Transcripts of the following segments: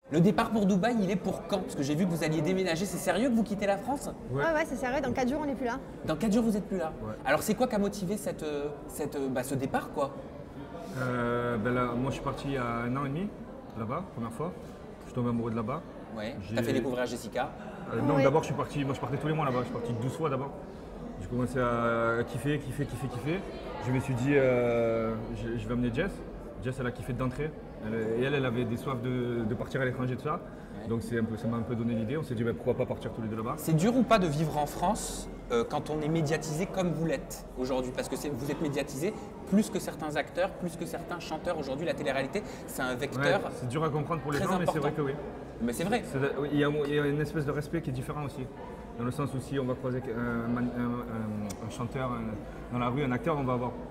Le départ pour Dubaï, il est pour quand? Parce que j'ai vu que vous alliez déménager. C'est sérieux que vous quittez la France? Ouais, c'est sérieux. Dans 4 jours, on n'est plus là. Dans 4 jours, vous n'êtes plus là. Ouais. Alors, c'est quoi qui a motivé ce départ, quoi? Moi, je suis parti il y a 1 an et demi, là-bas, première fois. Je suis tombé amoureux de là-bas. Ouais. T'as fait découvrir à Jessica? Non, Ouais. d'abord, je partais tous les mois là-bas. Je suis parti 12 fois d'abord. J'ai commencé à kiffer. Je me suis dit, je vais amener Jess. Jess, elle a kiffé d'entrée. Elle avait des soifs de partir à l'étranger, tout ça. Ouais. Donc ça m'a un peu donné l'idée. On s'est dit, pourquoi pas partir tous les deux là-bas. C'est dur ou pas de vivre en France quand on est médiatisé comme vous l'êtes aujourd'hui? Parce que vous êtes médiatisé plus que certains acteurs, plus que certains chanteurs. Aujourd'hui, la télé-réalité, c'est un vecteur. Ouais, c'est dur à comprendre pour les très gens, mais c'est vrai important. que oui. Mais c'est vrai. Il y a une espèce de respect qui est différent aussi. Dans le sens où si on va croiser un chanteur dans la rue, un acteur,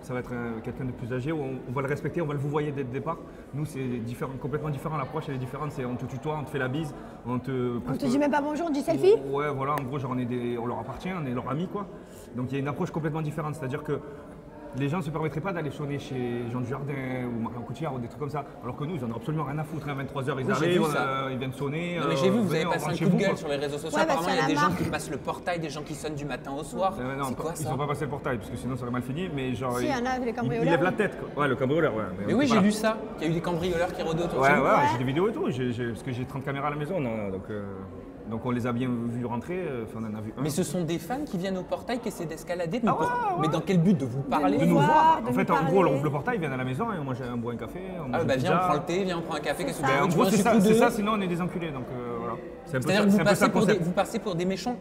ça va être quelqu'un de plus âgé, où on va le respecter, on va le vous voyer dès le départ. Nous, c'est complètement différent, l'approche elle est différente, on te tutoie, on te fait la bise, On te dit même pas bonjour, on te dit selfie. Ouais, voilà, en gros, genre on leur appartient, on est leur ami, quoi. Donc il y a une approche complètement différente, c'est-à-dire que les gens ne se permettraient pas d'aller sonner chez Jean Dujardin ou Marion Cotillard ou des trucs comme ça. Alors que nous, ils en ont absolument rien à foutre. À 23h, ils Oui, j'ai vu arrivent, ça. ils viennent sonner. Non, mais j'ai vu, vous avez venez, on passé un rentre coup chez de vous, gueule quoi. sur les réseaux sociaux. Ouais, Apparemment, il y a parce des que gens la qui marque- passent le portail, des gens qui sonnent du matin au soir. Non, C'est quoi ils ça? sont pas passés le portail parce que sinon ça aurait mal fini. Mais genre, Si, il y en a, les ils cambrioleurs. lèvent la tête, quoi. Ouais, le cambrioleur, ouais. Mais oui, j'ai lu ça, qu'il y a eu des cambrioleurs qui rôdaient autour de Ouais, chez vous. ouais, j'ai des vidéos et tout. Parce que j'ai 30 caméras à la maison, donc on les a bien vus rentrer. Enfin, on en a vu un. Mais ce sont des fans qui viennent au portail, qui essaient d'escalader. Ah ouais. Mais dans quel but? De vous parler? de nous voir, voir. de En nous fait, en parler. gros, on ouvre le portail, ils viennent à la maison et on mange un boit un café. On mange Ah bah une viens, on pizza. prend le thé, viens, on prend un café, qu'est-ce que tu Ben, veux? en Tu gros, veux un c'est sucre ou deux? ça, sinon on est des enculés. Donc voilà. C'est un peu C'est-à-dire ça- que c'est un peu ça le concept. vous passez pour des méchants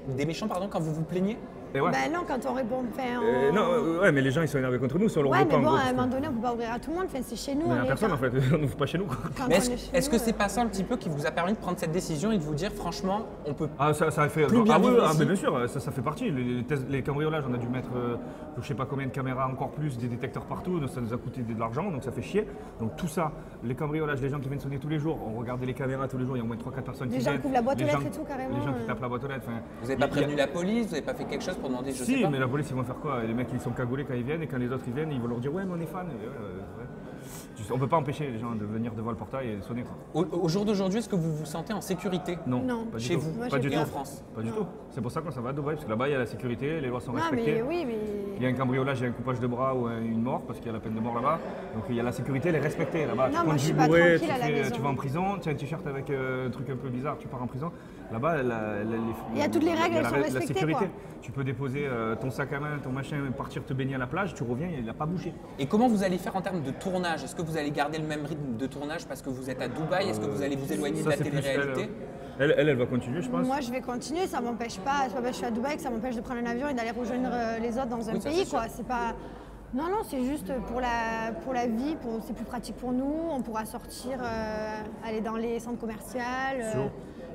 pardon, quand vous vous plaignez? Et ouais. Bah non, quand on répond. Non, ouais, mais les gens ils sont énervés contre nous si on leur Ouais, ouvre mais pas. bon, en gros, à un parce que- moment donné, on peut pas ouvrir à tout le monde. Enfin, c'est chez nous. Mais on à est personne pas- en fait, on n'ouvre pas chez nous, quoi. quand Mais on est chez est-ce que nous, c'est pas ça un petit peu qui vous a permis de prendre cette décision et de vous dire franchement, on peut Ah, ça a fait. Plus bien oui, vivre ici. mais bien sûr, ça fait partie. Les cambriolages, on a dû mettre je sais pas combien de caméras encore plus, des détecteurs partout, donc ça nous a coûté de l'argent, donc ça fait chier. Donc tout ça, les cambriolages, les gens qui viennent sonner tous les jours, on regardait les caméras tous les jours, il y a au moins 3-4 personnes Les qui gens viennent. qui ouvrent la boîte aux Les gens- lettres et tout, carrément, Les gens qui tapent la boîte aux lettres. Vous n'avez pas prévenu la police, vous n'avez pas fait quelque chose pour demander, je sais Si, pas. mais la police, ils vont faire quoi? Les mecs, ils sont cagoulés quand ils viennent, et quand les autres ils viennent, ils vont leur dire ouais, mais on est fans. On peut pas empêcher les gens de venir devant le portail et de sonner, quoi. Au jour d'aujourd'hui, est-ce que vous vous sentez en sécurité? Non. pas du Chez tout. vous, Moi, Pas j'ai du peur. tout. en France? Pas du tout. C'est pour ça qu'on s'en va à Dubaï, parce que là-bas, il y a la sécurité, les lois sont Non, respectées. mais oui, mais. Il y a un cambriolage, il y a un coupage de bras ou une mort, parce qu'il y a la peine de mort là-bas. Donc il y a la sécurité, elle est respectée là-bas. Non, Tu moi, je conduis suis pas bourré, tranquille à la maison. tu vas en prison, tu as un t-shirt avec un truc un peu bizarre, tu pars en prison. Là-bas, Il y a toutes les règles, il y a elles sont la respectées, sécurité. quoi. Tu peux déposer ton sac à main, ton machin, partir te baigner à la plage, tu reviens, il n'a pas bougé. Et comment vous allez faire en termes de tournage? Est-ce que vous allez garder le même rythme de tournage parce que vous êtes à Dubaï? Est-ce que vous allez vous éloigner de Ça, la c'est plus télé-réalité? Elle va continuer, je pense. Moi, je vais continuer, ça m'empêche pas. C'est pas parce que je suis à Dubaï que ça m'empêche de prendre un avion et d'aller rejoindre les autres dans un Oui, ça, pays, c'est quoi. C'est pas. Non, c'est juste pour la vie, c'est plus pratique pour nous. On pourra sortir, aller dans les centres commerciaux.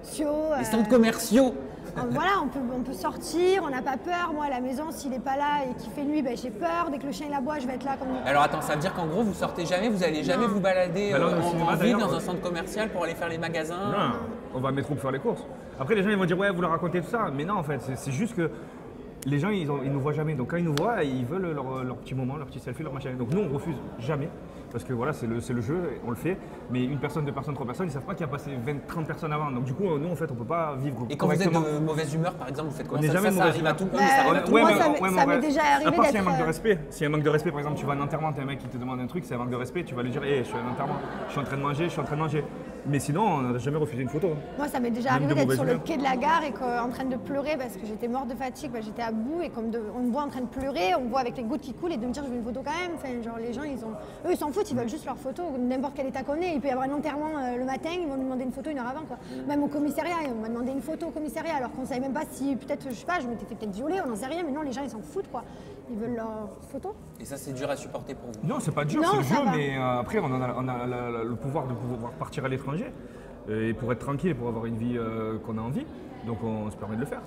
Sio. Les centres commerciaux! Voilà, on peut sortir, on n'a pas peur. Moi, à la maison, s'il n'est pas là et qu'il fait nuit, ben, j'ai peur. Dès que le chien il aboie, je vais être là comme. Alors attends, ça veut dire qu'en gros, vous sortez jamais, vous allez jamais Non. vous balader Bah là, au en cinéma, ville d'ailleurs, dans un centre commercial pour aller faire les magasins? Non, on va à métro pour faire les courses. Après, les gens ils vont dire ouais, vous leur racontez tout ça. Mais non, en fait, c'est juste que les gens ils nous voient jamais. Donc quand ils nous voient, ils veulent leur petit moment, leur petit selfie, leur machin. Donc nous, on refuse jamais. Parce que voilà, c'est le jeu, on le fait. Mais une personne, deux personnes, trois personnes, ils savent pas qu'il y a passé 20-30 personnes avant. Donc du coup, nous, en fait, on peut pas vivre Et quand vous êtes correctement. de mauvaise humeur, par exemple, vous faites quoi? On n'est Ça, jamais ça, de ça mauvaise arrive à humeur. tout le monde, ça arrive à tout le Moi, monde. ça m'est déjà arrivé à part s'il y a un d'être, manque de respect. S'il y a un manque de respect, par exemple, tu vas à un enterrement, t'as un mec qui te demande un truc, c'est un manque de respect, tu vas lui dire, hé, je suis à un enterrement, je suis en train de manger, je suis en train de manger. Mais sinon, on n'a jamais refusé une photo. Moi, ça m'est déjà Même arrivé de d'être mauvaise sur le humeur. quai de la gare et en train de pleurer parce que j'étais morte de fatigue, j'étais à bout et on me voit en train de pleurer, on me voit avec les gouttes qui coulent et de me dire je veux une photo quand même. Enfin, genre les gens, eux ils s'en foutent, ils veulent juste leur photo. N'importe quel état qu'on est, il peut y avoir un enterrement le matin, ils vont nous demander une photo 1 heure avant, quoi. Même au commissariat, on m'a demandé une photo au commissariat alors qu'on savait même pas si peut-être, je sais pas, je m'étais fait peut-être violer, on n'en sait rien, mais non, les gens ils s'en foutent, quoi. Ils veulent leur photo. Et ça, c'est dur à supporter pour vous. Non, c'est pas dur, Non, c'est le ça jeu, va. mais après, on a le pouvoir de pouvoir partir à l'étranger et pour être tranquille et pour avoir une vie qu'on a envie. Donc on se permet de le faire.